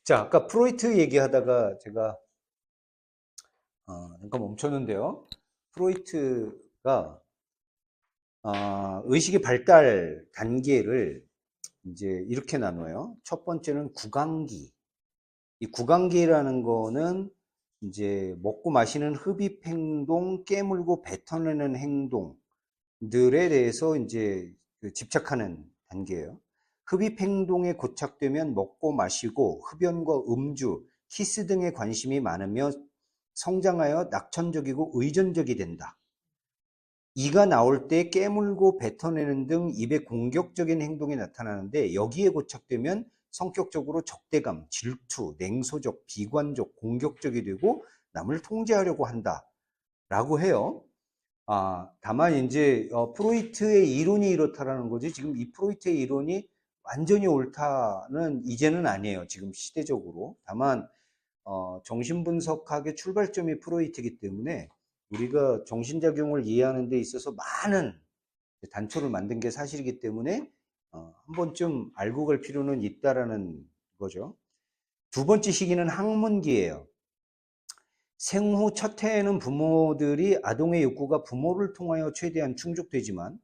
자, 아까 프로이트 얘기하다가 제가 잠깐 멈췄는데요. 프로이트가 의식의 발달 단계를 이제 이렇게 나눠요. 첫 번째는 구강기. 이 구강기라는 거는 이제 먹고 마시는 흡입 행동, 깨물고 뱉어내는 행동들에 대해서 이제 집착하는 단계예요. 흡입 행동에 고착되면 먹고 마시고 흡연과 음주, 키스 등에 관심이 많으며 성장하여 낙천적이고 의존적이 된다. 이가 나올 때 깨물고 뱉어내는 등 입에 공격적인 행동이 나타나는데 여기에 고착되면 성격적으로 적대감, 질투, 냉소적, 비관적, 공격적이 되고 남을 통제하려고 한다라고 해요. 다만 이제 프로이트의 이론이 이렇다라는 거지 지금 이 프로이트의 이론이 완전히 옳다는 이제는 아니에요. 지금 시대적으로. 다만 정신분석학의 출발점이 프로이트이기 때문에 우리가 정신작용을 이해하는 데 있어서 많은 단초를 만든 게 사실이기 때문에 한 번쯤 알고 갈 필요는 있다라는 거죠. 두 번째 시기는 학문기예요. 생후 첫 해에는 부모들이 아동의 욕구가 부모를 통하여 최대한 충족되지만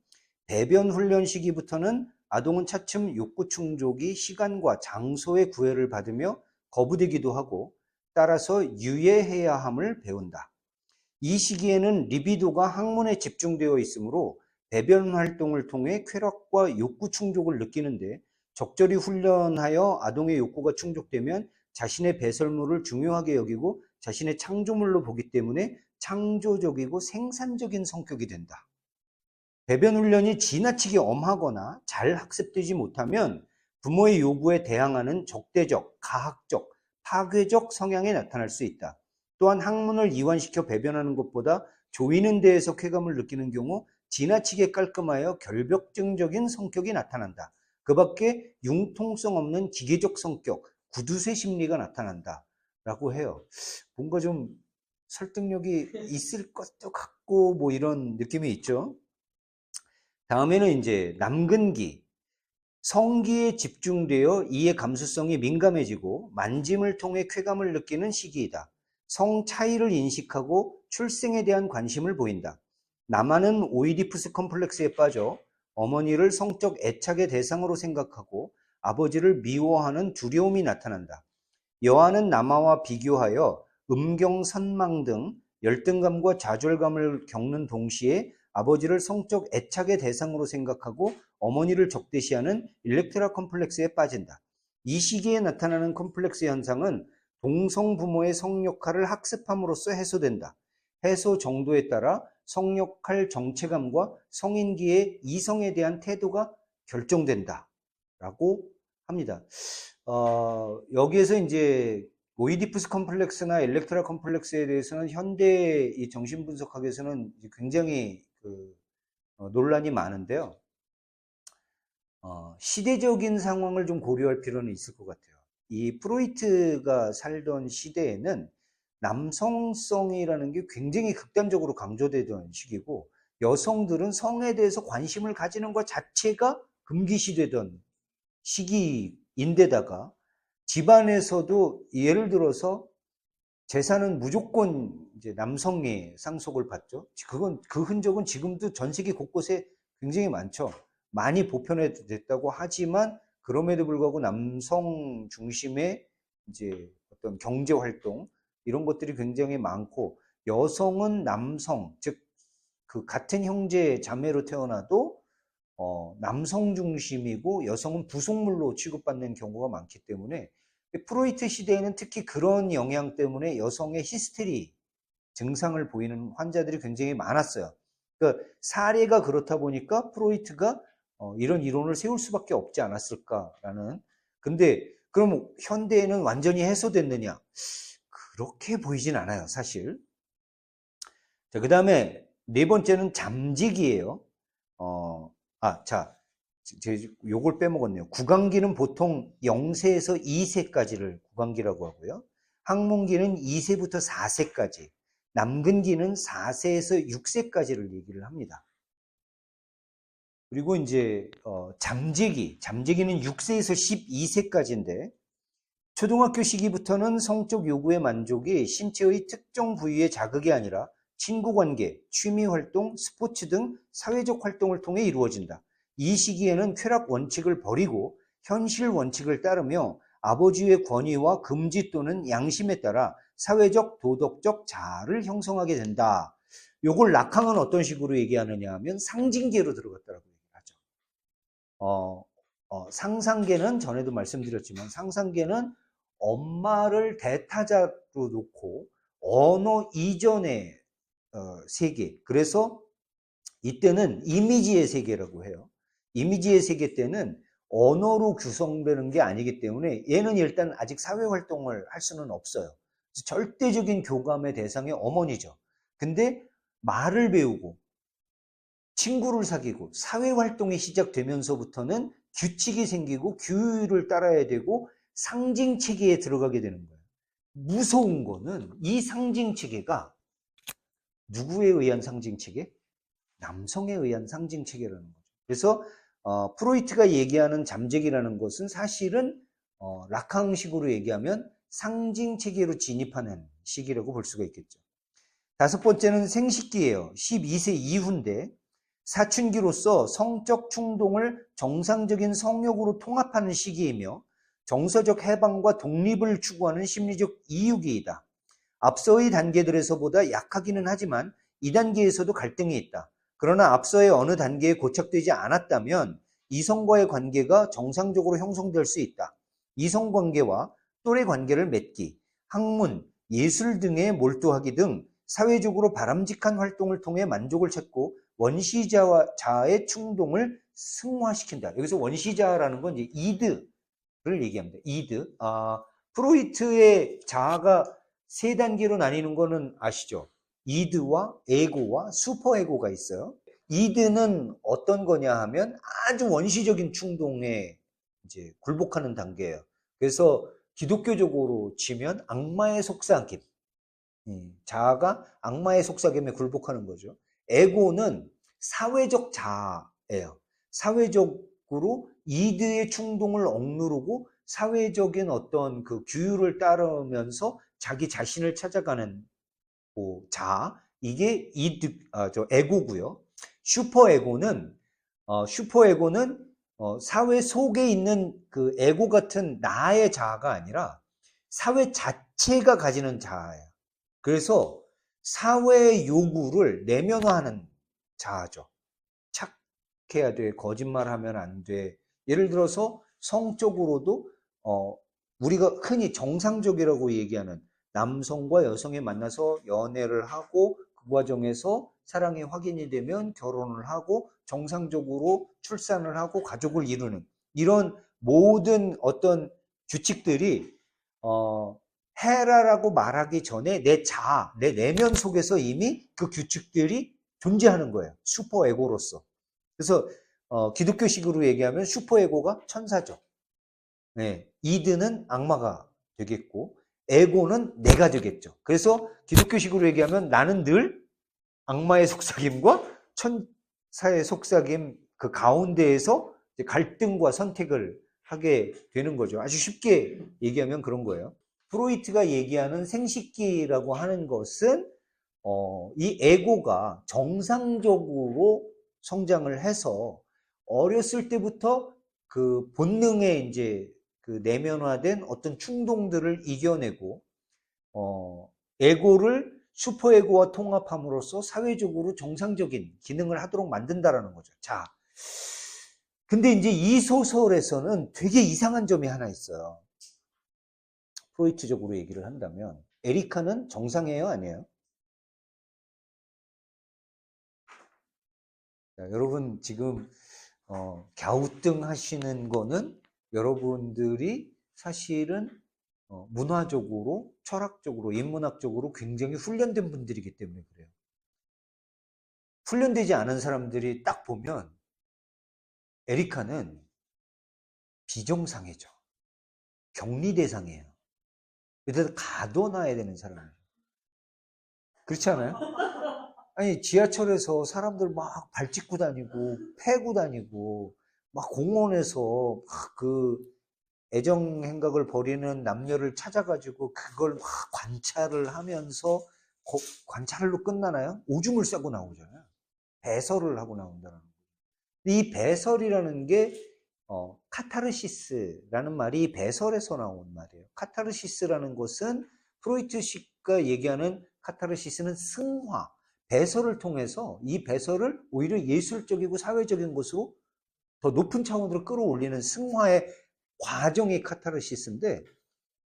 배변 훈련 시기부터는 아동은 차츰 욕구 충족이 시간과 장소의 구애를 받으며 거부되기도 하고 따라서 유예해야 함을 배운다. 이 시기에는 리비도가 학문에 집중되어 있으므로 배변 활동을 통해 쾌락과 욕구 충족을 느끼는데 적절히 훈련하여 아동의 욕구가 충족되면 자신의 배설물을 중요하게 여기고 자신의 창조물로 보기 때문에 창조적이고 생산적인 성격이 된다. 배변 훈련이 지나치게 엄하거나 잘 학습되지 못하면 부모의 요구에 대항하는 적대적, 가학적, 파괴적 성향이 나타날 수 있다. 또한 학문을 이완시켜 배변하는 것보다 조이는 데에서 쾌감을 느끼는 경우 지나치게 깔끔하여 결벽증적인 성격이 나타난다. 그 밖에 융통성 없는 기계적 성격, 구두쇠 심리가 나타난다. 라고 해요. 뭔가 좀 설득력이 있을 것도 같고 뭐 이런 느낌이 있죠. 다음에는 이제 남근기. 성기에 집중되어 이의 감수성이 민감해지고 만짐을 통해 쾌감을 느끼는 시기이다. 성 차이를 인식하고 출생에 대한 관심을 보인다. 남아는 오이디푸스 컴플렉스에 빠져 어머니를 성적 애착의 대상으로 생각하고 아버지를 미워하는 두려움이 나타난다. 여아는 남아와 비교하여 음경선망 등 열등감과 좌절감을 겪는 동시에 아버지를 성적 애착의 대상으로 생각하고 어머니를 적대시하는 일렉트라 컴플렉스에 빠진다. 이 시기에 나타나는 컴플렉스 현상은 동성 부모의 성역할을 학습함으로써 해소된다. 해소 정도에 따라 성역할 정체감과 성인기의 이성에 대한 태도가 결정된다. 라고 합니다. 여기에서 이제 오이디푸스 컴플렉스나 엘렉트라 컴플렉스에 대해서는 현대 이 정신분석학에서는 굉장히 논란이 많은데요. 시대적인 상황을 좀 고려할 필요는 있을 것 같아요. 이 프로이트가 살던 시대에는 남성성이라는 게 굉장히 극단적으로 강조되던 시기고 여성들은 성에 대해서 관심을 가지는 것 자체가 금기시되던 시기인데다가 집안에서도 예를 들어서 재산은 무조건 이제 남성의 상속을 받죠. 그 흔적은 지금도 전 세계 곳곳에 굉장히 많죠. 많이 보편화됐다고 하지만 그럼에도 불구하고 남성 중심의 이제 어떤 경제 활동 이런 것들이 굉장히 많고 여성은 남성 즉 그 같은 형제 자매로 태어나도 남성 중심이고 여성은 부속물로 취급받는 경우가 많기 때문에 프로이트 시대에는 특히 그런 영향 때문에 여성의 히스테리 증상을 보이는 환자들이 굉장히 많았어요. 그러니까 사례가 그렇다 보니까 프로이트가 이런 이론을 세울 수밖에 없지 않았을까라는. 근데 그럼 현대에는 완전히 해소됐느냐? 그렇게 보이진 않아요, 사실. 자, 그 다음에 네 번째는 잠직이에요. 자, 요걸 빼먹었네요. 구강기는 보통 0세에서 2세까지를 구강기라고 하고요. 항문기는 2세부터 4세까지, 남근기는 4세에서 6세까지를 얘기를 합니다. 그리고 이제 잠재기는 6세에서 12세까지인데 초등학교 시기부터는 성적 요구의 만족이 신체의 특정 부위의 자극이 아니라 친구관계, 취미활동, 스포츠 등 사회적 활동을 통해 이루어진다. 이 시기에는 쾌락 원칙을 버리고 현실 원칙을 따르며 아버지의 권위와 금지 또는 양심에 따라 사회적, 도덕적 자아를 형성하게 된다. 요걸 락항은 어떤 식으로 얘기하느냐 하면 상징계로 들어갔다고 얘기하죠. 상상계는 전에도 말씀드렸지만 상상계는 엄마를 대타자로 놓고 언어 이전의 세계. 그래서 이때는 이미지의 세계라고 해요. 이미지의 세계 때는 언어로 구성되는 게 아니기 때문에 얘는 일단 아직 사회활동을 할 수는 없어요. 절대적인 교감의 대상이 어머니죠. 근데 말을 배우고 친구를 사귀고 사회활동이 시작되면서부터는 규칙이 생기고 규율을 따라야 되고 상징체계에 들어가게 되는 거예요. 무서운 거는 이 상징체계가 누구에 의한 상징체계? 남성에 의한 상징체계라는 거죠. 그래서 프로이트가 얘기하는 잠재기라는 것은 사실은 락항식으로 얘기하면 상징체계로 진입하는 시기라고 볼 수가 있겠죠. 다섯 번째는 생식기예요. 12세 이후인데 사춘기로서 성적 충동을 정상적인 성욕으로 통합하는 시기이며 정서적 해방과 독립을 추구하는 심리적 이유기이다. 앞서의 단계들에서보다 약하기는 하지만 이 단계에서도 갈등이 있다. 그러나 앞서의 어느 단계에 고착되지 않았다면 이성과의 관계가 정상적으로 형성될 수 있다. 이성관계와 또래 관계를 맺기, 학문, 예술 등에 몰두하기 등 사회적으로 바람직한 활동을 통해 만족을 찾고 원시자의 충동을 승화시킨다. 여기서 원시자라는 건 이제 이드를 얘기합니다. 이드. 프로이트의 자아가 세 단계로 나뉘는 거는 아시죠? 이드와 에고와 슈퍼에고가 있어요. 이드는 어떤 거냐 하면 아주 원시적인 충동에 이제 굴복하는 단계예요. 그래서 기독교적으로 치면 악마의 속삭임. 자아가 악마의 속삭임에 굴복하는 거죠. 에고는 사회적 자아예요. 사회적으로 이드의 충동을 억누르고 사회적인 어떤 그 규율을 따르면서 자기 자신을 찾아가는 자아, 이게 에고고요. 슈퍼에고는 사회 속에 있는 그 에고 같은 나의 자아가 아니라 사회 자체가 가지는 자아예요. 그래서 사회의 요구를 내면화하는 자아죠. 착해야 돼, 거짓말하면 안 돼. 예를 들어서 성적으로도 우리가 흔히 정상적이라고 얘기하는 남성과 여성이 만나서 연애를 하고 그 과정에서 사랑이 확인이 되면 결혼을 하고 정상적으로 출산을 하고 가족을 이루는 이런 모든 어떤 규칙들이 해라라고 말하기 전에 내 자아, 내 내면 속에서 이미 그 규칙들이 존재하는 거예요. 슈퍼에고로서. 그래서 기독교식으로 얘기하면 슈퍼에고가 천사죠. 네, 이드는 악마가 되겠고 에고는 내가 되겠죠. 그래서 기독교식으로 얘기하면 나는 늘 악마의 속삭임과 천사의 속삭임 그 가운데에서 갈등과 선택을 하게 되는 거죠. 아주 쉽게 얘기하면 그런 거예요. 프로이트가 얘기하는 생식기라고 하는 것은 이 에고가 정상적으로 성장을 해서 어렸을 때부터 그 본능에 이제 그 내면화된 어떤 충동들을 이겨내고 에고를 슈퍼에고와 통합함으로써 사회적으로 정상적인 기능을 하도록 만든다라는 거죠. 자, 근데 이제 이 소설에서는 되게 이상한 점이 하나 있어요. 프로이트적으로 얘기를 한다면 에리카는 정상이에요, 아니에요? 자, 여러분 지금 갸우뚱하시는 거는 여러분들이 사실은 문화적으로, 철학적으로, 인문학적으로 굉장히 훈련된 분들이기 때문에 그래요. 훈련되지 않은 사람들이 딱 보면 에리카는 비정상이죠. 격리 대상이에요. 그래서 가둬놔야 되는 사람이에요. 그렇지 않아요? 아니, 지하철에서 사람들 막 발찍고 다니고, 패고 다니고, 막 공원에서 막 애정 행각을 벌이는 남녀를 찾아가지고 그걸 막 관찰을 하면서 관찰로 끝나나요? 오줌을 싸고 나오잖아요. 배설을 하고 나온다는 거예요. 이 배설이라는 게 카타르시스라는 말이 배설에서 나온 말이에요. 카타르시스라는 것은 프로이트식과 얘기하는 카타르시스는 승화, 배설을 통해서 이 배설을 오히려 예술적이고 사회적인 것으로 더 높은 차원으로 끌어올리는 승화의 과정이 카타르시스인데,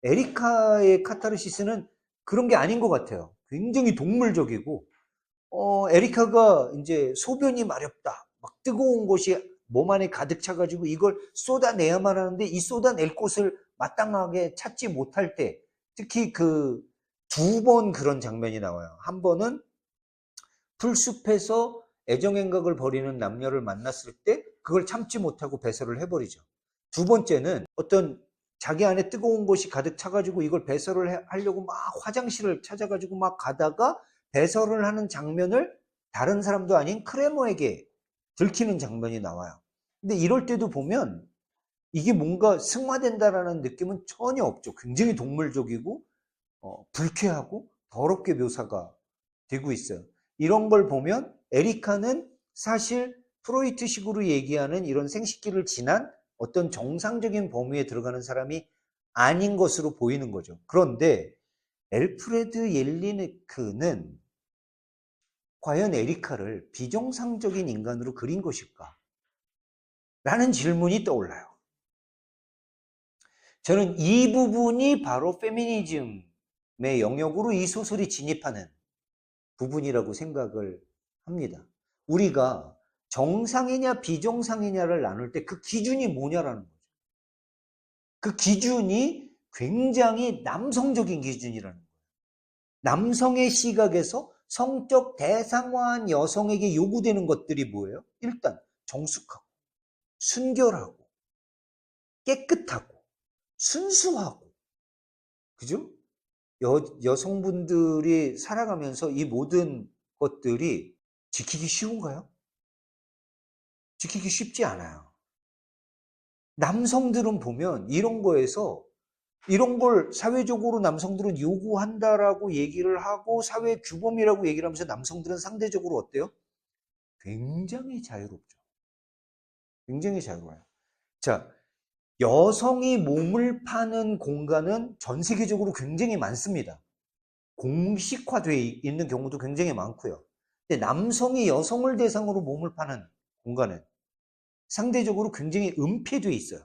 에리카의 카타르시스는 그런 게 아닌 것 같아요. 굉장히 동물적이고, 에리카가 이제 소변이 마렵다, 막 뜨거운 것이 몸 안에 가득 차가지고 이걸 쏟아내야만 하는데 이 쏟아낼 곳을 마땅하게 찾지 못할 때, 특히 그 2번 그런 장면이 나와요. 한 번은 풀숲에서 애정행각을 벌이는 남녀를 만났을 때 그걸 참지 못하고 배설을 해버리죠. 2번째는 어떤 자기 안에 뜨거운 것이 가득 차가지고 이걸 배설을 하려고 막 화장실을 찾아가지고 막 가다가 배설을 하는 장면을 다른 사람도 아닌 크레머에게 들키는 장면이 나와요. 근데 이럴 때도 보면 이게 뭔가 승화된다라는 느낌은 전혀 없죠. 굉장히 동물적이고 불쾌하고 더럽게 묘사가 되고 있어요. 이런 걸 보면 에리카는 사실 프로이트식으로 얘기하는 이런 생식기를 지난 어떤 정상적인 범위에 들어가는 사람이 아닌 것으로 보이는 거죠. 그런데 엘프레드 옐리네크는 과연 에리카를 비정상적인 인간으로 그린 것일까? 라는 질문이 떠올라요. 저는 이 부분이 바로 페미니즘의 영역으로 이 소설이 진입하는 부분이라고 생각을 합니다. 우리가 정상이냐 비정상이냐를 나눌 때 그 기준이 뭐냐라는 거죠. 그 기준이 굉장히 남성적인 기준이라는 거예요. 남성의 시각에서 성적 대상화한 여성에게 요구되는 것들이 뭐예요? 일단 정숙하고 순결하고 깨끗하고 순수하고, 그죠? 여성분들이 살아가면서 이 모든 것들이 지키기 쉬운가요? 지키기 쉽지 않아요. 남성들은 보면 이런 거에서 이런 걸 사회적으로 남성들은 요구한다라고 얘기를 하고 사회 규범이라고 얘기를 하면서 남성들은 상대적으로 어때요? 굉장히 자유롭죠. 굉장히 자유로워요. 자, 여성이 몸을 파는 공간은 전 세계적으로 굉장히 많습니다. 공식화되어 있는 경우도 굉장히 많고요. 근데 남성이 여성을 대상으로 몸을 파는 공간은 상대적으로 굉장히 은폐되어 있어요.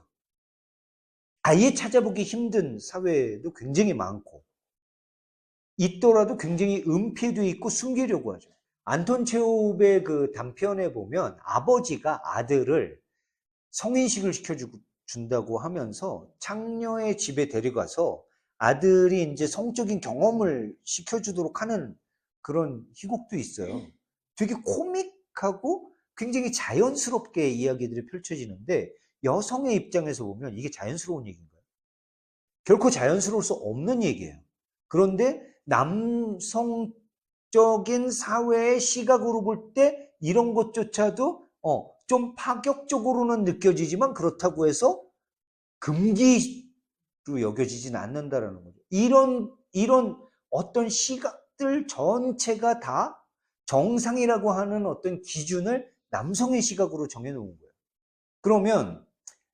아예 찾아보기 힘든 사회도 굉장히 많고, 있더라도 굉장히 은폐되어 있고 숨기려고 하죠. 안톤 체홉의 그 단편에 보면 아버지가 아들을 성인식을 시켜준다고 하면서 창녀의 집에 데려가서 아들이 이제 성적인 경험을 시켜주도록 하는 그런 희곡도 있어요. 되게 코믹하고 굉장히 자연스럽게 이야기들이 펼쳐지는데, 여성의 입장에서 보면 이게 자연스러운 얘기인가요? 결코 자연스러울 수 없는 얘기예요. 그런데 남성적인 사회의 시각으로 볼 때 이런 것조차도 좀 파격적으로는 느껴지지만 그렇다고 해서 금기로 여겨지진 않는다라는 거죠. 이런 어떤 시각들 전체가 다 정상이라고 하는 어떤 기준을 남성의 시각으로 정해놓은 거예요. 그러면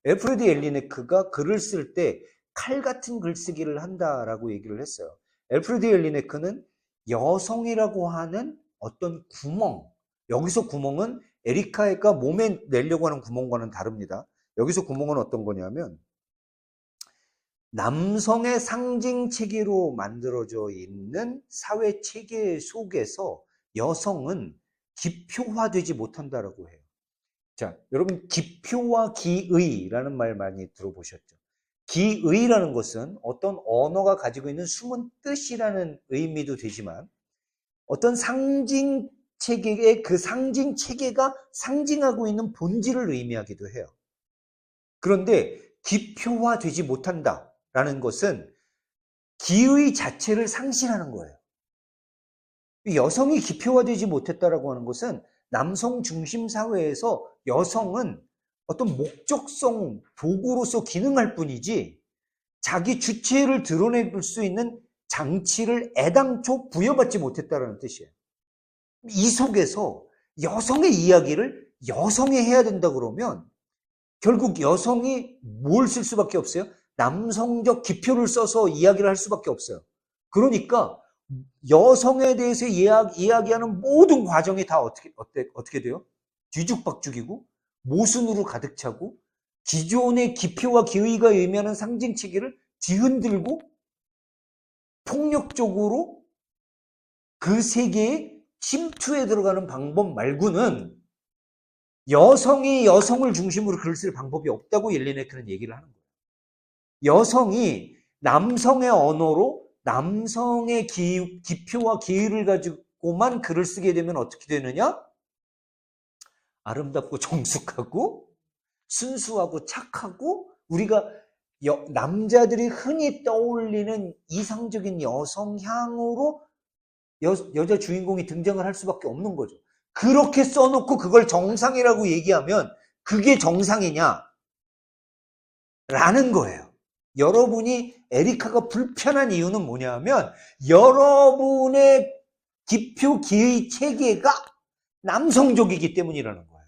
엘프레드 옐리네크가 글을 쓸 때 칼 같은 글쓰기를 한다라고 얘기를 했어요. 엘프레드 옐리네크는 여성이라고 하는 어떤 구멍, 여기서 구멍은 에리카가 몸에 내려고 하는 구멍과는 다릅니다. 여기서 구멍은 어떤 거냐면 남성의 상징 체계로 만들어져 있는 사회 체계 속에서 여성은 기표화되지 못한다라고 해요. 자, 여러분 기표와 기의라는 말 많이 들어보셨죠? 기의라는 것은 어떤 언어가 가지고 있는 숨은 뜻이라는 의미도 되지만 어떤 상징 체계의 그 상징 체계가 상징하고 있는 본질을 의미하기도 해요. 그런데 기표화되지 못한다라는 것은 기의 자체를 상실하는 거예요. 여성이 기표화되지 못했다라고 하는 것은 남성 중심 사회에서 여성은 어떤 목적성 도구로서 기능할 뿐이지 자기 주체를 드러낼 수 있는 장치를 애당초 부여받지 못했다는 뜻이에요. 이 속에서 여성의 이야기를 여성이 해야 된다 그러면 결국 여성이 뭘 쓸 수밖에 없어요? 남성적 기표를 써서 이야기를 할 수밖에 없어요. 그러니까 여성에 대해서 이야기하는 모든 과정이 다 어떻게 돼요? 뒤죽박죽이고 모순으로 가득 차고 기존의 기표와 기의가 의미하는 상징 체계를 뒤흔들고 폭력적으로 그 세계에 침투해 들어가는 방법 말고는 여성이 여성을 중심으로 글을 쓸 방법이 없다고 옐리네크는 얘기를 하는 거예요. 여성이 남성의 언어로 남성의 기표와 기의를 가지고만 글을 쓰게 되면 어떻게 되느냐? 아름답고 정숙하고 순수하고 착하고 우리가 남자들이 흔히 떠올리는 이상적인 여성향으로 여자 주인공이 등장을 할 수밖에 없는 거죠. 그렇게 써놓고 그걸 정상이라고 얘기하면 그게 정상이냐? 라는 거예요. 여러분이 에리카가 불편한 이유는 뭐냐면 여러분의 기표 기의 체계가 남성적이기 때문이라는 거예요.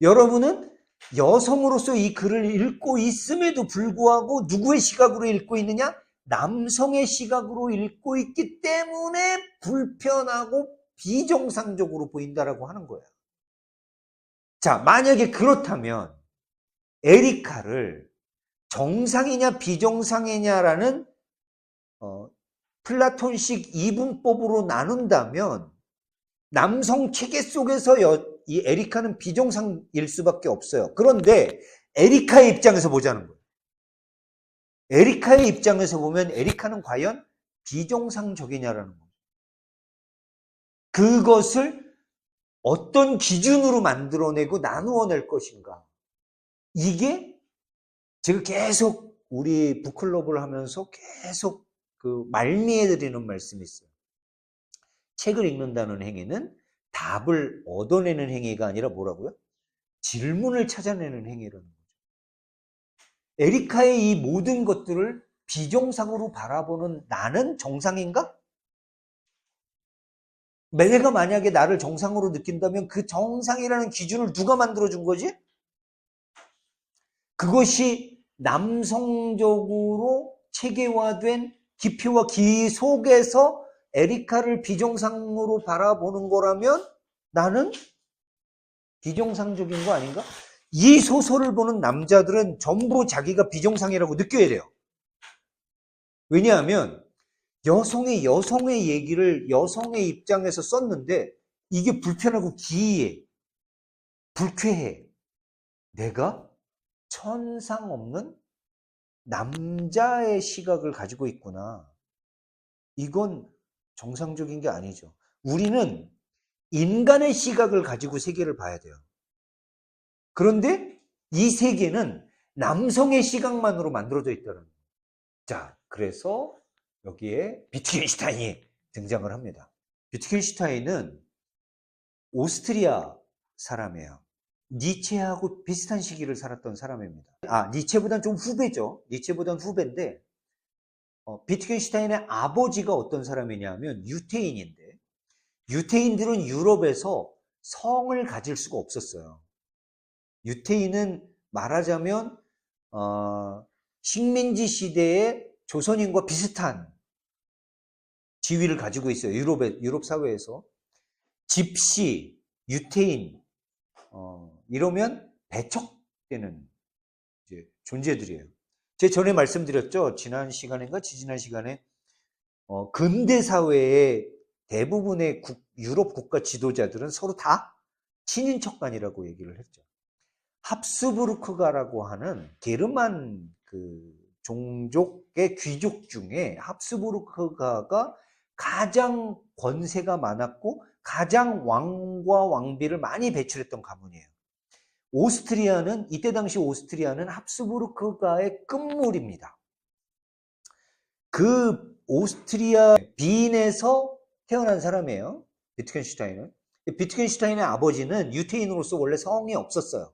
여러분은 여성으로서 이 글을 읽고 있음에도 불구하고 누구의 시각으로 읽고 있느냐? 남성의 시각으로 읽고 있기 때문에 불편하고 비정상적으로 보인다라고 하는 거예요. 자, 만약에 그렇다면 에리카를 정상이냐 비정상이냐라는 플라톤식 이분법으로 나눈다면 남성 체계 속에서 이 에리카는 비정상일 수밖에 없어요. 그런데 에리카의 입장에서 보자는 거예요. 에리카의 입장에서 보면 에리카는 과연 비정상적이냐라는 거예요. 그것을 어떤 기준으로 만들어내고 나누어낼 것인가. 이게 제가 계속 우리 북클럽을 하면서 계속 그 말미해드리는 말씀이 있어요. 책을 읽는다는 행위는 답을 얻어내는 행위가 아니라 뭐라고요? 질문을 찾아내는 행위라는 거죠. 에리카의 이 모든 것들을 비정상으로 바라보는 나는 정상인가? 내가 만약에 나를 정상으로 느낀다면 그 정상이라는 기준을 누가 만들어준 거지? 그것이 남성적으로 체계화된 기표와 기의 속에서 에리카를 비정상으로 바라보는 거라면 나는 비정상적인 거 아닌가? 이 소설을 보는 남자들은 전부 자기가 비정상이라고 느껴야 돼요. 왜냐하면 여성의 얘기를 여성의 입장에서 썼는데 이게 불편하고 기이해, 불쾌해. 내가 천상 없는 남자의 시각을 가지고 있구나. 이건 정상적인 게 아니죠. 우리는 인간의 시각을 가지고 세계를 봐야 돼요. 그런데 이 세계는 남성의 시각만으로 만들어져 있다는 거예요. 자, 그래서 여기에 비트겐슈타인이 등장을 합니다. 비트겐슈타인은 오스트리아 사람이에요. 니체하고 비슷한 시기를 살았던 사람입니다. 니체보다는 좀 후배죠. 니체보다는 후배인데 비트겐슈타인의 아버지가 어떤 사람이냐면 유태인인데 유태인들은 유럽에서 성을 가질 수가 없었어요. 유태인은 말하자면 식민지 시대의 조선인과 비슷한 지위를 가지고 있어요. 유럽 사회에서. 집시, 유태인 이러면 배척되는 이제 존재들이에요. 제가 전에 말씀드렸죠. 지난 시간인가 지지난 시간에 근대 사회의 대부분의 유럽 국가 지도자들은 서로 다 친인척간이라고 얘기를 했죠. 합스부르크가라고 하는 게르만 그 종족의 귀족 중에 합스부르크가가 가장 권세가 많았고 가장 왕과 왕비를 많이 배출했던 가문이에요. 이때 당시 오스트리아는 합스부르크가의 끝물입니다. 그 오스트리아 빈에서 태어난 사람이에요. 비트겐슈타인은. 비트겐슈타인의 아버지는 유태인으로서 원래 성이 없었어요.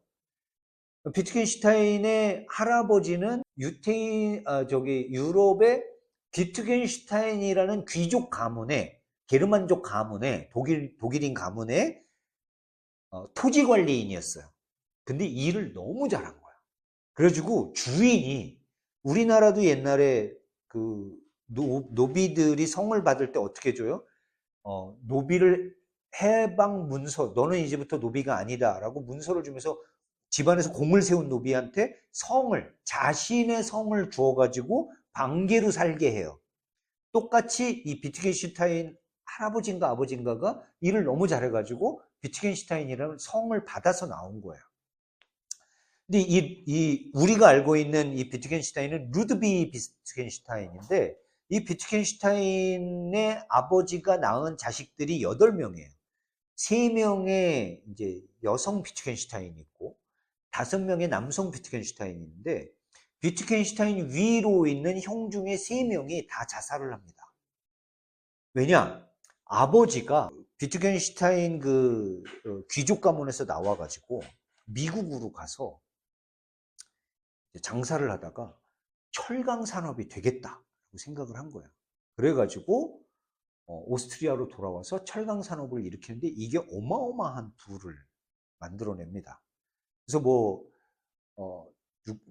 비트겐슈타인의 할아버지는 유럽의 비트겐슈타인이라는 귀족 가문의, 게르만족 가문의, 독일인 가문의 토지 관리인이었어요. 근데 일을 너무 잘한 거야. 그래가지고 주인이, 우리나라도 옛날에 그 노비들이 성을 받을 때 어떻게 줘요? 노비를 해방 문서, 너는 이제부터 노비가 아니다 라고 문서를 주면서 집안에서 공을 세운 노비한테 자신의 성을 주어가지고 방계로 살게 해요. 똑같이 이 비트겐슈타인 할아버지인가 아버지인가가 일을 너무 잘해가지고 비트겐슈타인이라는 성을 받아서 나온 거예요. 근데 우리가 알고 있는 이 비트겐슈타인은 루드비 비트겐슈타인인데, 이 비트겐슈타인의 아버지가 낳은 자식들이 8명이에요. 3명의 이제 여성 비트겐슈타인이 있고 5명의 남성 비트겐슈타인이 있는데, 비트겐슈타인 위로 있는 형 중에 3명이 다 자살을 합니다. 왜냐? 아버지가 비트겐슈타인 귀족 가문에서 나와가지고 미국으로 가서 장사를 하다가 철강 산업이 되겠다고 생각을 한 거예요. 그래가지고 오스트리아로 돌아와서 철강 산업을 일으키는데 이게 어마어마한 부를 만들어냅니다. 그래서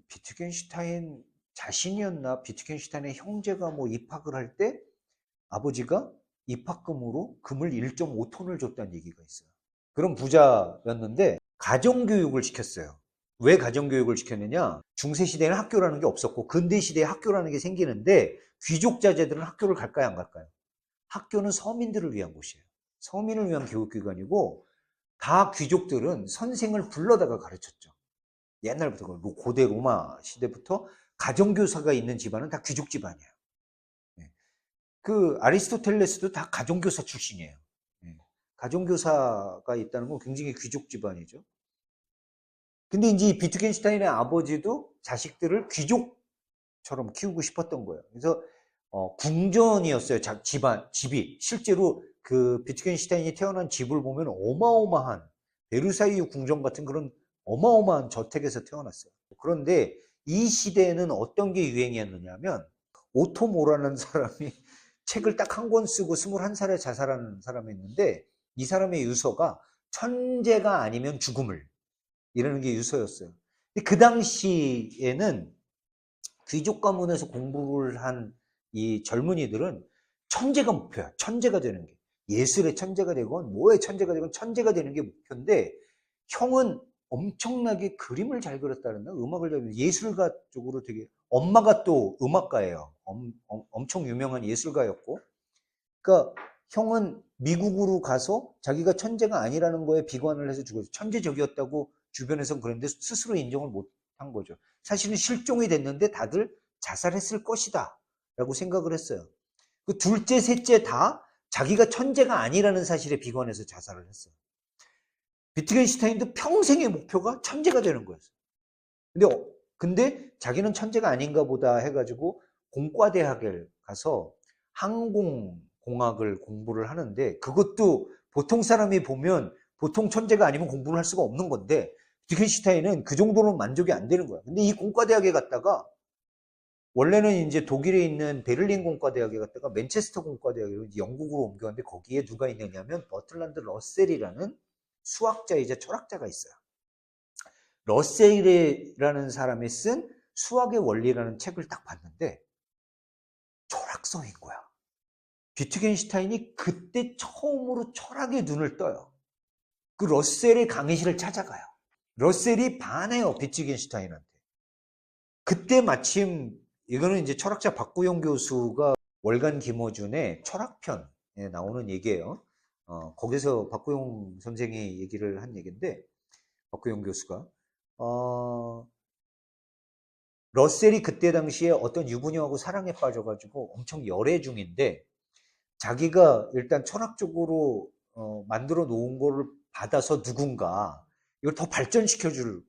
비트겐슈타인 자신이었나 비트겐슈타인의 형제가 입학을 할 때 아버지가 입학금으로 금을 1.5톤을 줬다는 얘기가 있어요. 그런 부자였는데 가정교육을 시켰어요. 왜 가정교육을 시켰느냐? 중세시대에는 학교라는 게 없었고 근대시대에 학교라는 게 생기는데 귀족 자제들은 학교를 갈까요, 안 갈까요? 학교는 서민들을 위한 곳이에요. 서민을 위한 교육기관이고, 다 귀족들은 선생을 불러다가 가르쳤죠. 옛날부터 고대 로마 시대부터 가정교사가 있는 집안은 다 귀족 집안이에요. 아리스토텔레스도 다 가정교사 출신이에요. 가정교사가 있다는 건 굉장히 귀족 집안이죠. 근데 이제 비트겐슈타인의 아버지도 자식들을 귀족처럼 키우고 싶었던 거예요. 그래서 궁전이었어요. 집이. 실제로 비트겐슈타인이 태어난 집을 보면 어마어마한 베르사유 궁전 같은 그런 어마어마한 저택에서 태어났어요. 그런데 이 시대에는 어떤 게 유행이었느냐면, 오토모라는 사람이 책을 딱 한 권 쓰고 21살에 자살하는 사람이 있는데, 이 사람의 유서가 천재가 아니면 죽음을, 이라는 게 유서였어요. 근데 그 당시에는 귀족 가문에서 공부를 한 이 젊은이들은 천재가 목표야. 천재가 되는 게. 예술의 천재가 되건 뭐의 천재가 되건 천재가 되는 게 목표인데, 형은 엄청나게 그림을 잘 그렸다는데, 음악을 잘 그렸다. 예술가 쪽으로 되게, 엄마가 또 음악가예요. 엄청 유명한 예술가였고, 그러니까 형은 미국으로 가서 자기가 천재가 아니라는 거에 비관을 해서 죽었어요. 천재적이었다고 주변에서는 그랬는데 스스로 인정을 못한 거죠. 사실은 실종이 됐는데 다들 자살했을 것이다 라고 생각을 했어요. 그 둘째, 셋째 다 자기가 천재가 아니라는 사실에 비관해서 자살을 했어요. 비트겐슈타인도 평생의 목표가 천재가 되는 거였어요. 근데 자기는 천재가 아닌가 보다 해가지고 공과대학을 가서 항공공학을 공부를 하는데, 그것도 보통 사람이 보면 보통 천재가 아니면 공부를 할 수가 없는 건데, 비트겐슈타인은 그 정도는 만족이 안 되는 거야. 근데 이 공과대학에 갔다가, 원래는 이제 독일에 있는 베를린 공과대학에 갔다가 맨체스터 공과대학에 영국으로 옮겼는데, 거기에 누가 있느냐면 버틀란드 러셀이라는 수학자이자 철학자가 있어요. 러셀이라는 사람이 쓴 수학의 원리라는 책을 딱 봤는데 철학서인 거야. 비트겐슈타인이 그때 처음으로 철학의 눈을 떠요. 그 러셀의 강의실을 찾아가요. 러셀이 반해요, 비트겐슈타인한테. 그때 마침, 이거는 이제 철학자 박구용 교수가 월간 김어준의 철학편에 나오는 얘기예요. 거기서 박구용 선생이 얘기를 한 얘기인데, 박구용 교수가 러셀이 그때 당시에 어떤 유부녀하고 사랑에 빠져가지고 엄청 열애 중인데, 자기가 일단 철학적으로 만들어 놓은 거를 받아서 누군가 이걸 더 발전시켜줄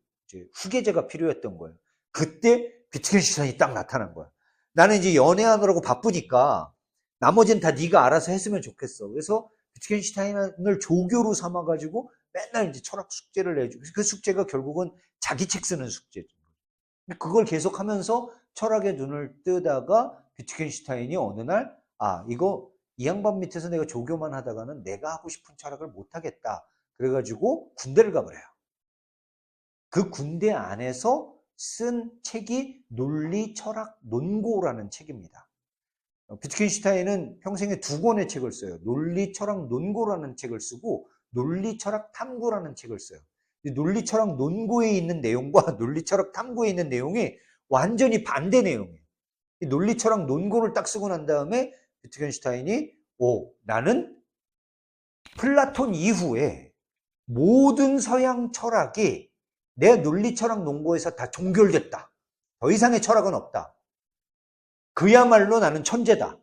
후계자가 필요했던 거예요. 그때 비트겐슈타인이 딱 나타난 거야. 나는 이제 연애하느라고 바쁘니까 나머지는 다 네가 알아서 했으면 좋겠어. 그래서 비트겐슈타인을 조교로 삼아가지고 맨날 이제 철학 숙제를 내주고, 그 숙제가 결국은 자기 책 쓰는 숙제죠. 그걸 계속 하면서 철학의 눈을 뜨다가 비트겐슈타인이 어느 날, 이거 이 양반 밑에서 내가 조교만 하다가는 내가 하고 싶은 철학을 못 하겠다. 그래가지고 군대를 가버려요. 그 군대 안에서 쓴 책이 논리, 철학, 논고라는 책입니다. 비트겐슈타인은 평생에 2권의 책을 써요. 논리, 철학, 논고라는 책을 쓰고 논리, 철학, 탐구라는 책을 써요. 논리, 철학, 논고에 있는 내용과 논리, 철학, 탐구에 있는 내용이 완전히 반대 내용이에요. 논리, 철학, 논고를 딱 쓰고 난 다음에 비트겐슈타인이 나는 플라톤 이후에 모든 서양 철학이 내 논리, 철학, 논고에서 다 종결됐다. 더 이상의 철학은 없다. 그야말로 나는 천재다.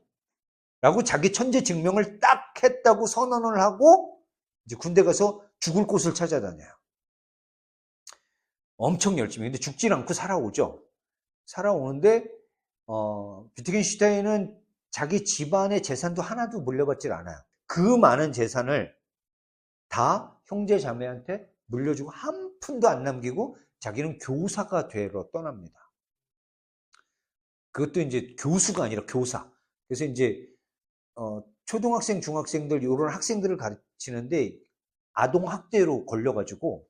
라고 자기 천재 증명을 딱 했다고 선언을 하고 이제 군대 가서 죽을 곳을 찾아다녀요. 엄청 열심히. 근데 죽질 않고 살아오죠. 살아오는데 비트겐슈타인은 자기 집안의 재산도 하나도 물려받질 않아요. 그 많은 재산을 다 형제 자매한테 물려주고 한 푼도 안 남기고 자기는 교사가 되러 떠납니다. 그것도 이제 교수가 아니라 교사. 그래서 이제 초등학생, 중학생들 이런 학생들을 가르치는데 아동 학대로 걸려가지고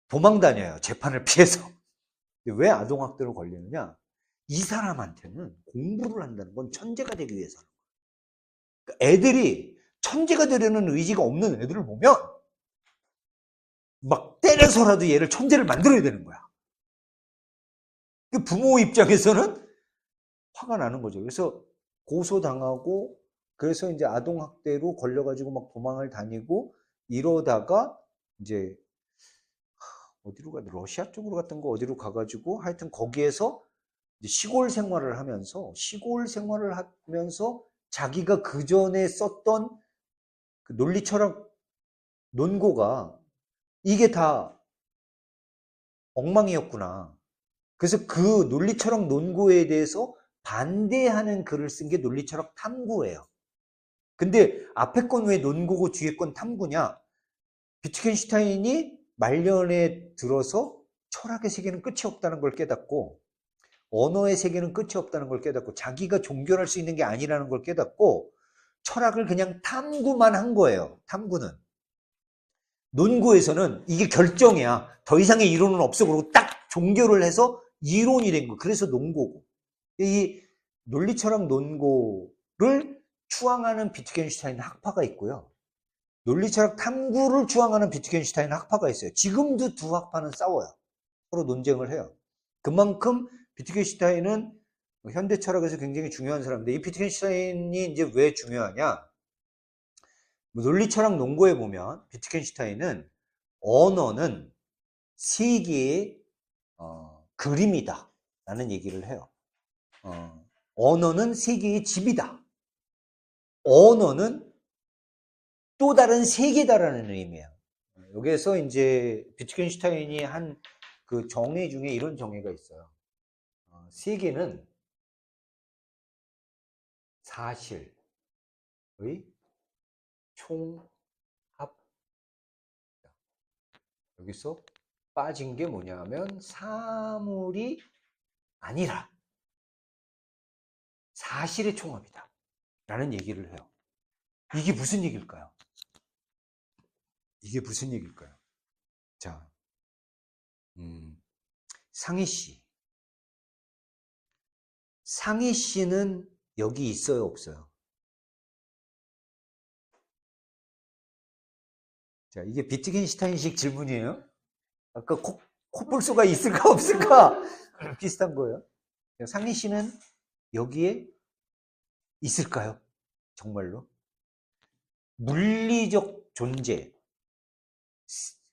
도망 다녀요. 재판을 피해서. 왜 아동 학대로 걸리느냐? 이 사람한테는 공부를 한다는 건 천재가 되기 위해서는. 그러니까 애들이 천재가 되려는 의지가 없는 애들을 보면 막 때려서라도 얘를 천재를 만들어야 되는 거야. 그 부모 입장에서는 화가 나는 거죠. 그래서 고소당하고 그래서 이제 아동학대로 걸려가지고 막 도망을 다니고 이러다가 이제 어디로 가? 러시아 쪽으로 갔던 거 어디로 가가지고 하여튼 거기에서 이제 시골 생활을 하면서 자기가 그 전에 썼던 그 논리 철학 논고가 이게 다 엉망이었구나. 그래서 그 논리 철학 논고에 대해서 반대하는 글을 쓴 게 논리 철학 탐구예요. 근데 앞에 건 왜 논고고 뒤에 건 탐구냐? 비트겐슈타인이 말년에 들어서 철학의 세계는 끝이 없다는 걸 깨닫고 언어의 세계는 끝이 없다는 걸 깨닫고 자기가 종결할 수 있는 게 아니라는 걸 깨닫고 철학을 그냥 탐구만 한 거예요. 탐구는. 논고에서는 이게 결정이야. 더 이상의 이론은 없어. 그러고 딱 종결을 해서 이론이 된 거. 그래서 논고고. 이 논리철학 논고를 추앙하는 비트겐슈타인 학파가 있고요. 논리철학 탐구를 추앙하는 비트겐슈타인 학파가 있어요. 지금도 두 학파는 싸워요. 서로 논쟁을 해요. 그만큼 비트겐슈타인은 현대 철학에서 굉장히 중요한 사람인데 이 비트겐슈타인이 이제 왜 중요하냐? 논리철학 논고에 보면 비트겐슈타인은 언어는 세계의 그림이다 라는 얘기를 해요. 언어는 세계의 집이다. 언어는 또 다른 세계다라는 의미예요. 여기에서 이제 비트겐슈타인이 한 그 정의 중에 이런 정의가 있어요. 세계는 사실의 총합. 여기서 빠진 게 뭐냐면 사물이 아니라 사실의 총합이다 라는 얘기를 해요. 이게 무슨 얘기일까요? 이게 무슨 얘기일까요? 자, 상희 씨. 상희 씨는 여기 있어요, 없어요? 자, 이게 비트겐슈타인식 질문이에요. 아까 코뿔소가 있을까, 없을까? 비슷한 거예요. 상희 씨는 여기에 있을까요? 정말로? 물리적 존재,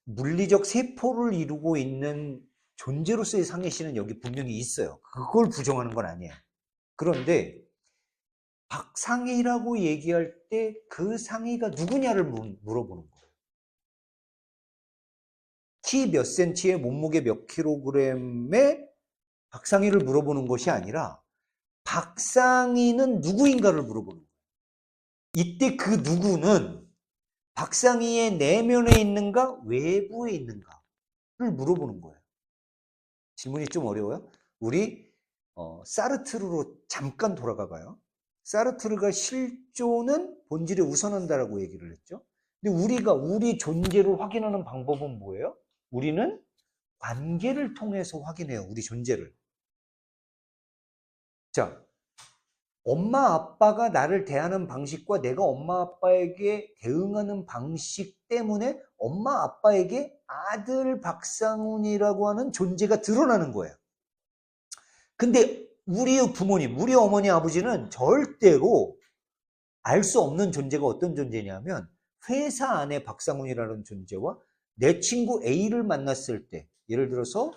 물리적 세포를 이루고 있는 존재로서의 상희 씨는 여기 분명히 있어요. 그걸 부정하는 건 아니에요. 그런데 박상희라고 얘기할 때 그 상희가 누구냐를 물어보는 거예요. 키 몇 센치에 몸무게 몇 킬로그램에 박상희를 물어보는 것이 아니라 박상희는 누구인가를 물어보는 거예요. 이때 그 누구는 박상희의 내면에 있는가 외부에 있는가를 물어보는 거예요. 질문이 좀 어려워요? 우리 사르트르로 잠깐 돌아가 봐요. 사르트르가 실존은 본질에 우선한다라고 얘기를 했죠. 근데 우리가 우리 존재를 확인하는 방법은 뭐예요? 우리는 관계를 통해서 확인해요. 우리 존재를. 자, 엄마 아빠가 나를 대하는 방식과 내가 엄마 아빠에게 대응하는 방식 때문에 엄마 아빠에게 아들 박상훈이라고 하는 존재가 드러나는 거예요. 근데 우리 부모님, 우리 어머니 아버지는 절대로 알 수 없는 존재가 어떤 존재냐면 회사 안에 박상훈이라는 존재와 내 친구 A를 만났을 때, 예를 들어서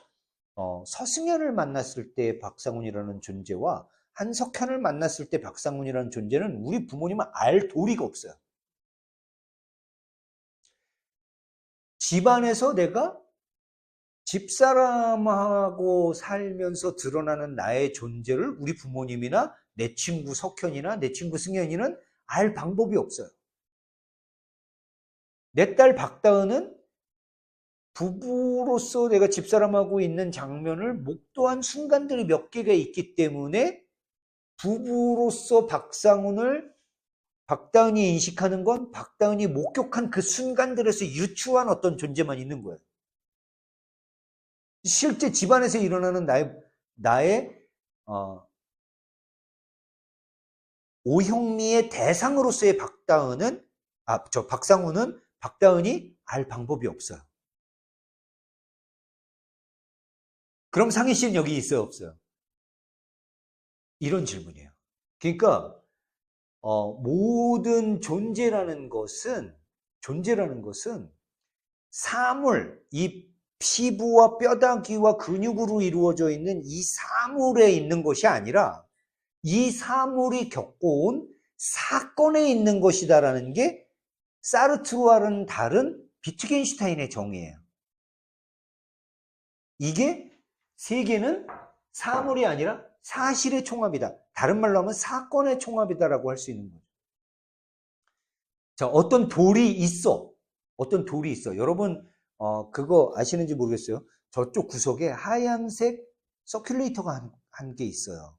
서승현을 만났을 때 박상훈이라는 존재와 한석현을 만났을 때 박상훈이라는 존재는 우리 부모님은 알 도리가 없어요. 집안에서 내가 집사람하고 살면서 드러나는 나의 존재를 우리 부모님이나 내 친구 석현이나 내 친구 승현이는 알 방법이 없어요. 내 딸 박다은은 부부로서 내가 집사람하고 있는 장면을 목도한 순간들이 몇 개가 있기 때문에 부부로서 박다은이 인식하는 건 박다은이 목격한 그 순간들에서 유추한 어떤 존재만 있는 거예요. 실제 집안에서 일어나는 나의 오형미의 대상으로서의 박상훈은 박다은이 알 방법이 없어요. 그럼 상희 씨는 여기 있어요, 없어요? 이런 질문이에요. 그러니까 모든 존재라는 것은 사물, 이 피부와 뼈다귀와 근육으로 이루어져 있는 이 사물에 있는 것이 아니라 이 사물이 겪어온 사건에 있는 것이다라는 게 사르트르와는 다른 비트겐슈타인의 정의예요. 이게 세계는 사물이 아니라 사실의 총합이다. 다른 말로 하면 사건의 총합이다라고 할 수 있는 거죠. 자, 어떤 돌이 있어. 여러분 그거 아시는지 모르겠어요. 저쪽 구석에 하얀색 서큘레이터가 한 개 있어요.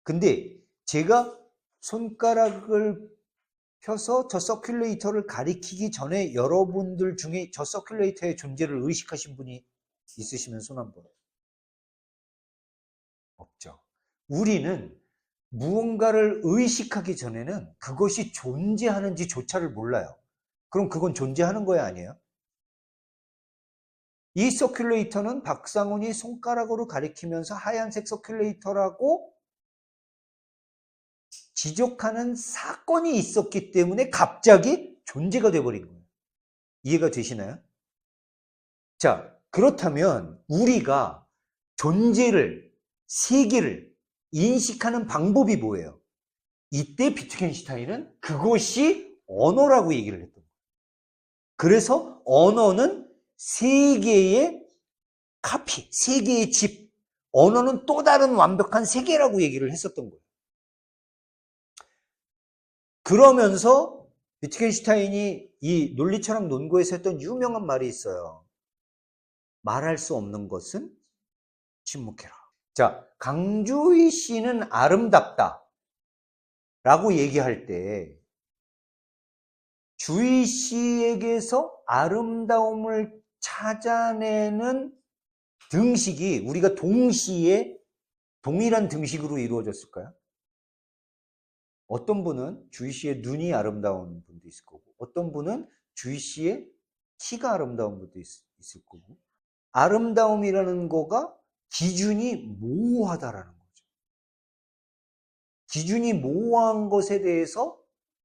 근데 제가 손가락을 펴서 저 서큘레이터를 가리키기 전에 여러분들 중에 저 서큘레이터의 존재를 의식하신 분이 있으시면 손 한번. 없죠. 우리는 무언가를 의식하기 전에는 그것이 존재하는지조차를 몰라요. 그럼 그건 존재하는 거야, 아니에요? 이 서큘레이터는 박상훈이 손가락으로 가리키면서 하얀색 서큘레이터라고 지적하는 사건이 있었기 때문에 갑자기 존재가 돼버린 거예요. 이해가 되시나요? 자, 그렇다면 우리가 존재를, 세계를 인식하는 방법이 뭐예요? 이때 비트겐슈타인은 그것이 언어라고 얘기를 했던 거예요. 그래서 언어는 세계의 카피, 세계의 집, 언어는 또 다른 완벽한 세계라고 얘기를 했었던 거예요. 그러면서 비트겐슈타인이 이 논리철학 논고에서 했던 유명한 말이 있어요. 말할 수 없는 것은 침묵해라. 자, 강주희 씨는 아름답다 라고 얘기할 때 주희 씨에게서 아름다움을 찾아내는 등식이 우리가 동시에 동일한 등식으로 이루어졌을까요? 어떤 분은 주희 씨의 눈이 아름다운 분도 있을 거고 어떤 분은 주희 씨의 키가 아름다운 분도 있을 거고 아름다움이라는 거가 기준이 모호하다라는 거죠. 기준이 모호한 것에 대해서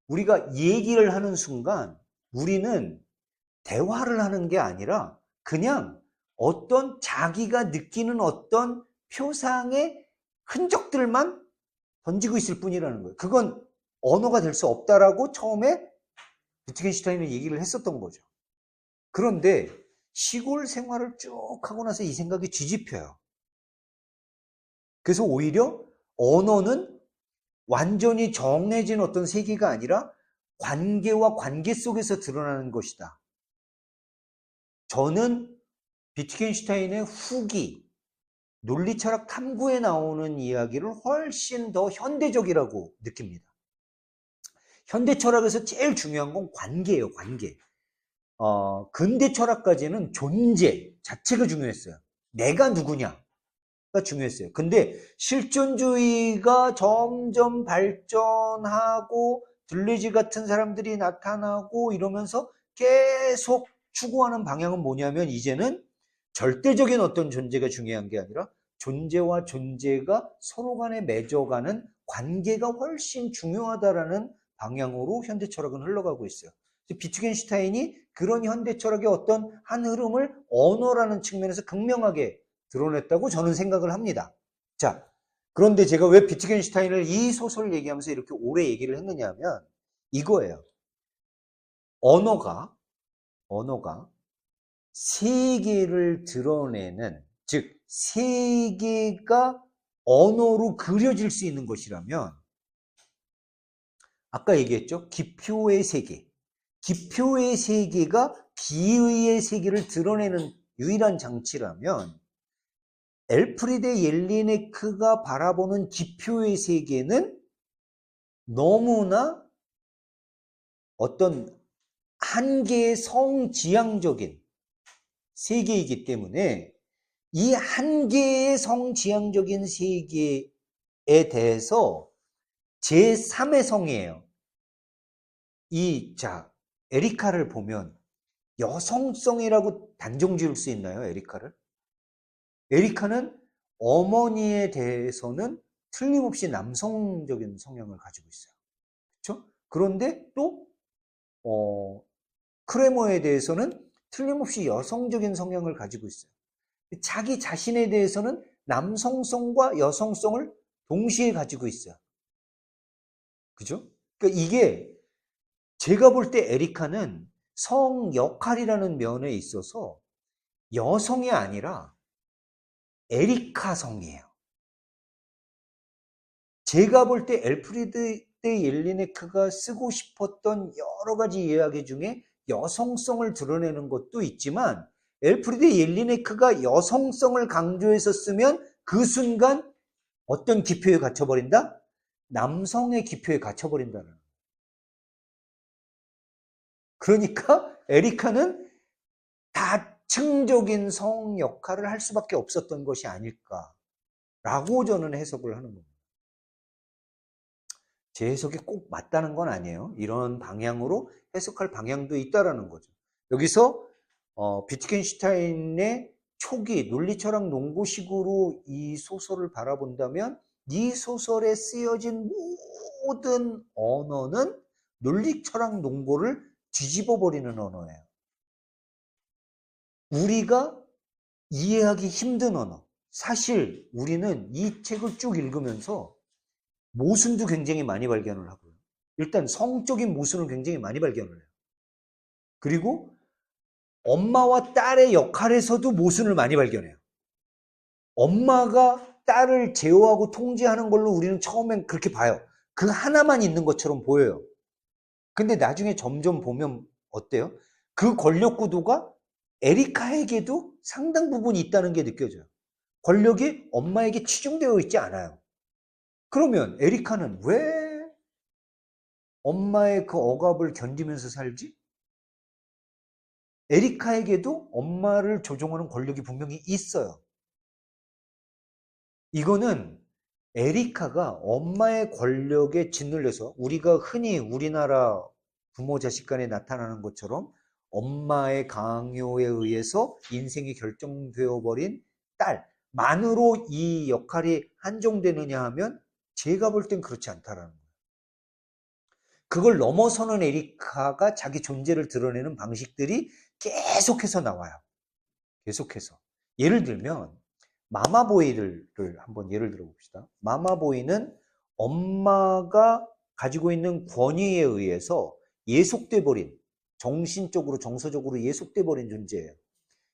우리가 얘기를 하는 순간 우리는 대화를 하는 게 아니라 그냥 어떤 자기가 느끼는 어떤 표상의 흔적들만 던지고 있을 뿐이라는 거예요. 그건 언어가 될 수 없다라고 처음에 비트겐슈타인은 얘기를 했었던 거죠. 그런데 시골 생활을 쭉 하고 나서 이 생각이 뒤집혀요. 그래서 오히려 언어는 완전히 정해진 어떤 세계가 아니라 관계와 관계 속에서 드러나는 것이다. 저는 비트겐슈타인의 후기, 논리철학 탐구에 나오는 이야기를 훨씬 더 현대적이라고 느낍니다. 현대철학에서 제일 중요한 건 관계예요, 관계. 근대 철학까지는 존재 자체가 중요했어요. 내가 누구냐가 중요했어요. 근데 실존주의가 점점 발전하고 들레지 같은 사람들이 나타나고 이러면서 계속 추구하는 방향은 뭐냐면 이제는 절대적인 어떤 존재가 중요한 게 아니라 존재와 존재가 서로 간에 맺어가는 관계가 훨씬 중요하다라는 방향으로 현대 철학은 흘러가고 있어요. 비트겐슈타인이 그런 현대 철학의 어떤 한 흐름을 언어라는 측면에서 극명하게 드러냈다고 저는 생각을 합니다. 자, 그런데 제가 왜 비트겐슈타인을 이 소설을 얘기하면서 이렇게 오래 얘기를 했느냐 하면 이거예요. 언어가 세계를 드러내는, 즉 세계가 언어로 그려질 수 있는 것이라면 아까 얘기했죠. 기표의 세계. 기표의 세계가 비의의 세계를 드러내는 유일한 장치라면 엘프리데 옐리네크가 바라보는 기표의 세계는 너무나 어떤 한계의 성지향적인 세계이기 때문에 이 한계의 성지향적인 세계에 대해서 제3의 성이에요. 에리카를 보면 여성성이라고 단정 지을 수 있나요, 에리카를? 에리카는 어머니에 대해서는 틀림없이 남성적인 성향을 가지고 있어요. 그렇죠? 그런데 또 크레머에 대해서는 틀림없이 여성적인 성향을 가지고 있어요. 자기 자신에 대해서는 남성성과 여성성을 동시에 가지고 있어요. 그죠? 그러니까 이게 제가 볼 때 에리카는 성 역할이라는 면에 있어서 여성이 아니라 에리카성이에요. 제가 볼 때 엘프리드 옐리네크가 쓰고 싶었던 여러 가지 이야기 중에 여성성을 드러내는 것도 있지만 엘프리드 옐리네크가 여성성을 강조해서 쓰면 그 순간 어떤 기표에 갇혀버린다? 남성의 기표에 갇혀버린다는. 그러니까 에리카는 다층적인 성 역할을 할 수밖에 없었던 것이 아닐까라고 저는 해석을 하는 겁니다. 제 해석이 꼭 맞다는 건 아니에요. 이런 방향으로 해석할 방향도 있다라는 거죠. 여기서 비트겐슈타인의 초기 논리철학 농구식으로 이 소설을 바라본다면 이 소설에 쓰여진 모든 언어는 논리철학 농구를 뒤집어버리는 언어예요. 우리가 이해하기 힘든 언어. 사실 우리는 이 책을 쭉 읽으면서 모순도 굉장히 많이 발견을 하고요. 일단 성적인 모순을 굉장히 많이 발견을 해요. 그리고 엄마와 딸의 역할에서도 모순을 많이 발견해요. 엄마가 딸을 제어하고 통제하는 걸로 우리는 처음엔 그렇게 봐요. 그 하나만 있는 것처럼 보여요. 근데 나중에 점점 보면 어때요? 그 권력 구도가 에리카에게도 상당 부분 있다는 게 느껴져요. 권력이 엄마에게 치중되어 있지 않아요. 그러면 에리카는 왜 엄마의 그 억압을 견디면서 살지? 에리카에게도 엄마를 조종하는 권력이 분명히 있어요. 이거는 에리카가 엄마의 권력에 짓눌려서 우리가 흔히 우리나라 부모 자식 간에 나타나는 것처럼 엄마의 강요에 의해서 인생이 결정되어 버린 딸만으로 이 역할이 한정되느냐 하면 제가 볼 땐 그렇지 않다라는 거예요. 그걸 넘어서는 에리카가 자기 존재를 드러내는 방식들이 계속해서 나와요. 계속해서. 예를 들면 마마보이를 한번 예를 들어 봅시다. 마마보이는 엄마가 가지고 있는 권위에 의해서 예속돼 버린, 정신적으로 정서적으로 예속돼 버린 존재예요.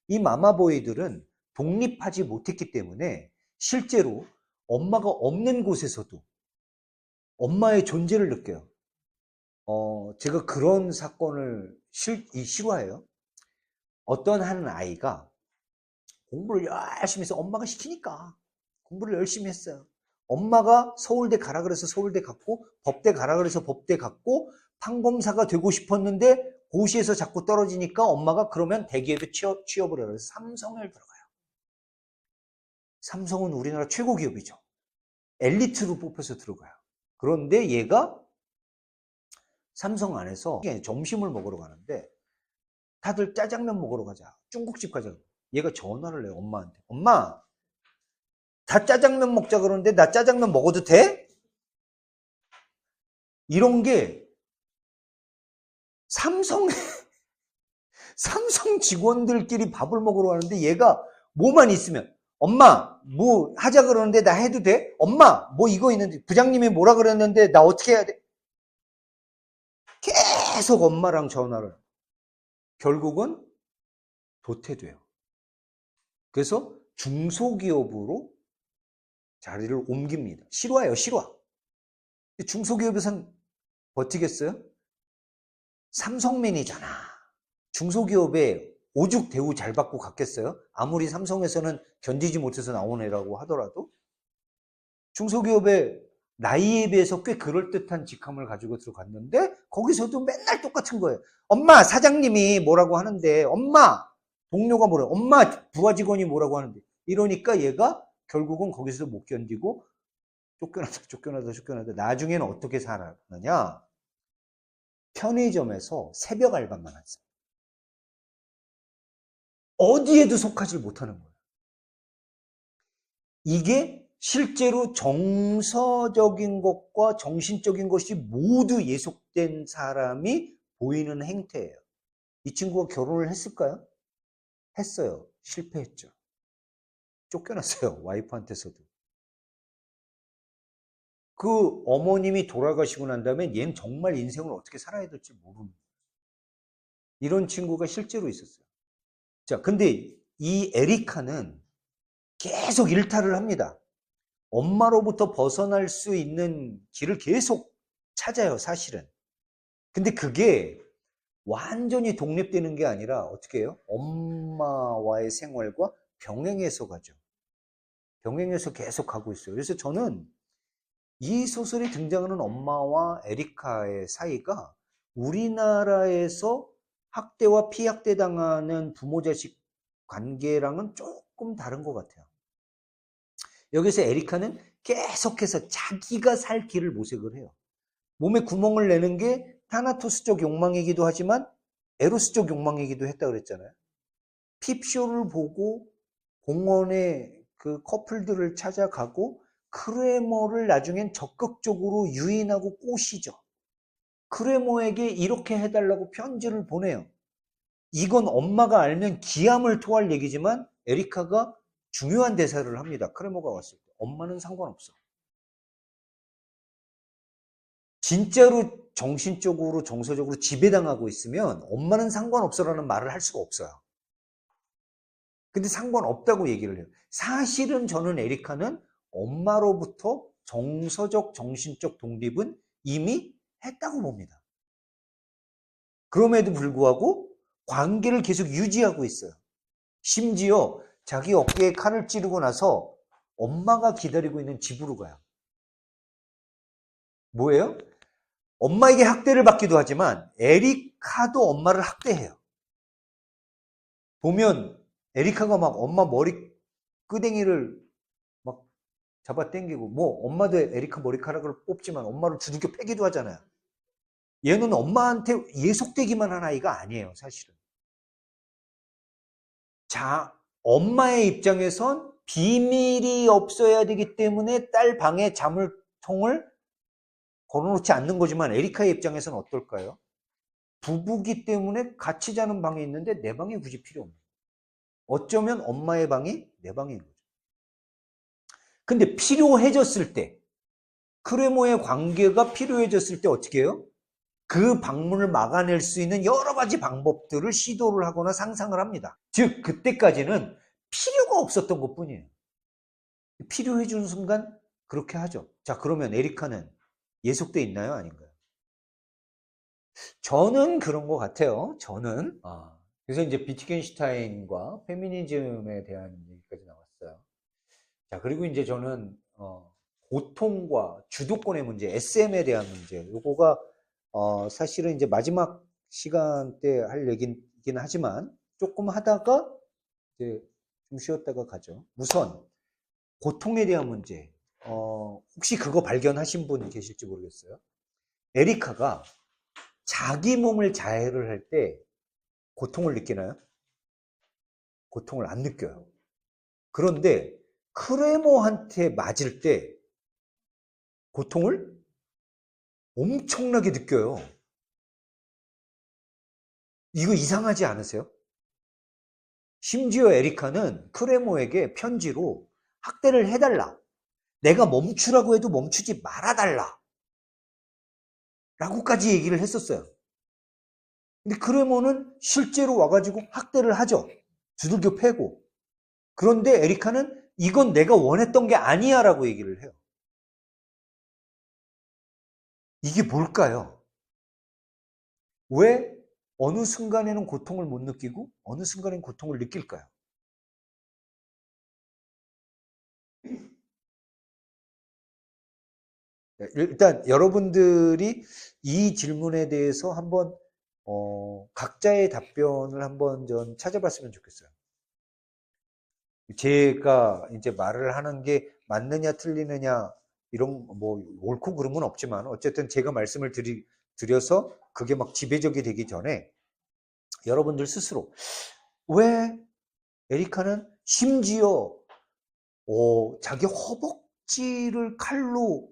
이 마마보이들은 독립하지 못했기 때문에 실제로 엄마가 없는 곳에서도 엄마의 존재를 느껴요. 제가 그런 사건을 실화예요. 어떤 한 아이가 공부를 열심히 해서 엄마가 시키니까 공부를 열심히 했어요. 엄마가 서울대 가라 그래서 서울대 갔고, 법대 가라 그래서 법대 갔고, 판검사가 되고 싶었는데 고시에서 자꾸 떨어지니까 엄마가 그러면 대기업에 취업을 해요. 그래서 삼성을 들어가요. 삼성은 우리나라 최고 기업이죠. 엘리트로 뽑혀서 들어가요. 그런데 얘가 삼성 안에서 점심을 먹으러 가는데 다들 짜장면 먹으러 가자, 중국집 가자. 얘가 전화를 해요, 엄마한테. 엄마, 다 짜장면 먹자 그러는데 나 짜장면 먹어도 돼? 이런 게 삼성 직원들끼리 밥을 먹으러 가는데 얘가 뭐만 있으면 엄마 뭐 하자 그러는데 나 해도 돼? 엄마 뭐 이거 있는데 부장님이 뭐라 그랬는데 나 어떻게 해야 돼? 계속 엄마랑 전화를. 결국은 도태돼요. 그래서 중소기업으로 자리를 옮깁니다. 실화예요, 실화. 중소기업에선 버티겠어요? 삼성맨이잖아. 중소기업에 오죽 대우 잘 받고 갔겠어요? 아무리 삼성에서는 견디지 못해서 나온 애라고 하더라도 중소기업에 나이에 비해서 꽤 그럴듯한 직함을 가지고 들어갔는데 거기서도 맨날 똑같은 거예요. 엄마 사장님이 뭐라고 하는데, 엄마 동료가 뭐라고, 엄마 부하 직원이 뭐라고 하는데, 이러니까 얘가 결국은 거기서 못 견디고 쫓겨나다 나중에는 어떻게 살았느냐, 편의점에서 새벽 알바만 했어요. 어디에도 속하지 못하는 거예요. 이게 실제로 정서적인 것과 정신적인 것이 모두 예속된 사람이 보이는 행태예요. 이 친구가 결혼을 했을까요? 했어요. 실패했죠. 쫓겨났어요. 와이프한테서도. 그 어머님이 돌아가시고 난 다음에 얘는 정말 인생을 어떻게 살아야 될지 모르는 거예요. 이런 친구가 실제로 있었어요. 자, 근데 이 에리카는 계속 일탈을 합니다. 엄마로부터 벗어날 수 있는 길을 계속 찾아요, 사실은. 근데 그게 완전히 독립되는 게 아니라 어떻게 해요? 엄마와의 생활과 병행해서 가죠. 병행해서 계속 가고 있어요. 그래서 저는 이 소설에 등장하는 엄마와 에리카의 사이가 우리나라에서 학대와 피학대 당하는 부모 자식 관계랑은 조금 다른 것 같아요. 여기서 에리카는 계속해서 자기가 살 길을 모색을 해요. 몸에 구멍을 내는 게 타나토스적 욕망이기도 하지만 에로스적 욕망이기도 했다 그랬잖아요. 핍쇼를 보고 공원에 그 커플들을 찾아가고 크레모를 나중엔 적극적으로 유인하고 꼬시죠. 크레모에게 이렇게 해달라고 편지를 보내요. 이건 엄마가 알면 기함을 토할 얘기지만 에리카가 중요한 대사를 합니다. 크레모가 왔을 때. 엄마는 상관없어. 진짜로 정신적으로 정서적으로 지배당하고 있으면 엄마는 상관없어라는 말을 할 수가 없어요. 근데 상관없다고 얘기를 해요. 사실은 저는 에리카는 엄마로부터 정서적 정신적 독립은 이미 했다고 봅니다. 그럼에도 불구하고 관계를 계속 유지하고 있어요. 심지어 자기 어깨에 칼을 찌르고 나서 엄마가 기다리고 있는 집으로 가요. 뭐예요? 엄마에게 학대를 받기도 하지만 에리카도 엄마를 학대해요. 보면 에리카가 막 엄마 머리 끄댕이를 막 잡아 당기고, 뭐 엄마도 에리카 머리카락을 뽑지만 엄마를 두들겨 패기도 하잖아요. 얘는 엄마한테 예속되기만 한 아이가 아니에요, 사실은. 자, 엄마의 입장에선 비밀이 없어야 되기 때문에 딸 방에 자물통을 걸어놓지 않는 거지만 에리카의 입장에서는 어떨까요? 부부기 때문에 같이 자는 방이 있는데 내 방이 굳이 필요 없는 거예요. 어쩌면 엄마의 방이 내 방인 거죠. 근데 필요해졌을 때, 크레모의 관계가 필요해졌을 때 어떻게 해요? 그 방문을 막아낼 수 있는 여러 가지 방법들을 시도를 하거나 상상을 합니다. 즉 그때까지는 필요가 없었던 것뿐이에요. 필요해지는 순간 그렇게 하죠. 자, 그러면 에리카는 예속돼 있나요? 아닌가요? 저는 그런 것 같아요. 저는. 그래서 이제 비트겐슈타인과 페미니즘에 대한 얘기까지 나왔어요. 자, 그리고 이제 저는, 고통과 주도권의 문제, SM에 대한 문제, 요거가, 사실은 이제 마지막 시간 때 할 얘기긴 하지만, 조금 하다가, 이제 좀 쉬었다가 가죠. 우선, 고통에 대한 문제, 혹시 그거 발견하신 분 계실지 모르겠어요. 에리카가 자기 몸을 자해를 할 때 고통을 느끼나요? 고통을 안 느껴요. 그런데 크레모한테 맞을 때 고통을 엄청나게 느껴요. 이거 이상하지 않으세요? 심지어 에리카는 크레모에게 편지로 학대를 해달라. 내가 멈추라고 해도 멈추지 말아달라. 라고까지 얘기를 했었어요. 근데 크레모는 실제로 와가지고 학대를 하죠. 두들겨 패고. 그런데 에리카는 이건 내가 원했던 게 아니야 라고 얘기를 해요. 이게 뭘까요? 왜 어느 순간에는 고통을 못 느끼고 어느 순간에는 고통을 느낄까요? 일단 여러분들이 이 질문에 대해서 한번 각자의 답변을 한번 좀 찾아봤으면 좋겠어요. 제가 이제 말을 하는 게 맞느냐 틀리느냐 이런 뭐 옳고 그름은 없지만 어쨌든 제가 말씀을 드려서 그게 막 지배적이 되기 전에 여러분들 스스로 왜 에리카는 심지어 자기 허벅지를 칼로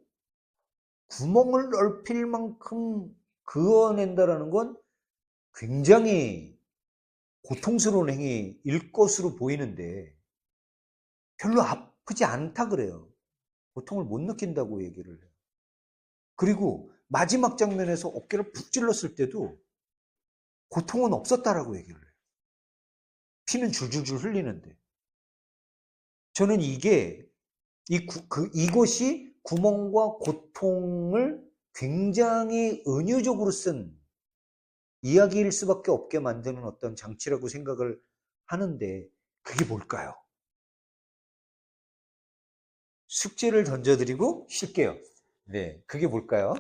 구멍을 넓힐 만큼 그어낸다라는 건 굉장히 고통스러운 행위일 것으로 보이는데 별로 아프지 않다 그래요. 고통을 못 느낀다고 얘기를 해요. 그리고 마지막 장면에서 어깨를 푹 찔렀을 때도 고통은 없었다라고 얘기를 해요. 피는 줄줄줄 흘리는데. 저는 이것이 구멍과 고통을 굉장히 은유적으로 쓴 이야기일 수밖에 없게 만드는 어떤 장치라고 생각을 하는데 그게 뭘까요? 숙제를 던져드리고 쉴게요. 네, 그게 뭘까요?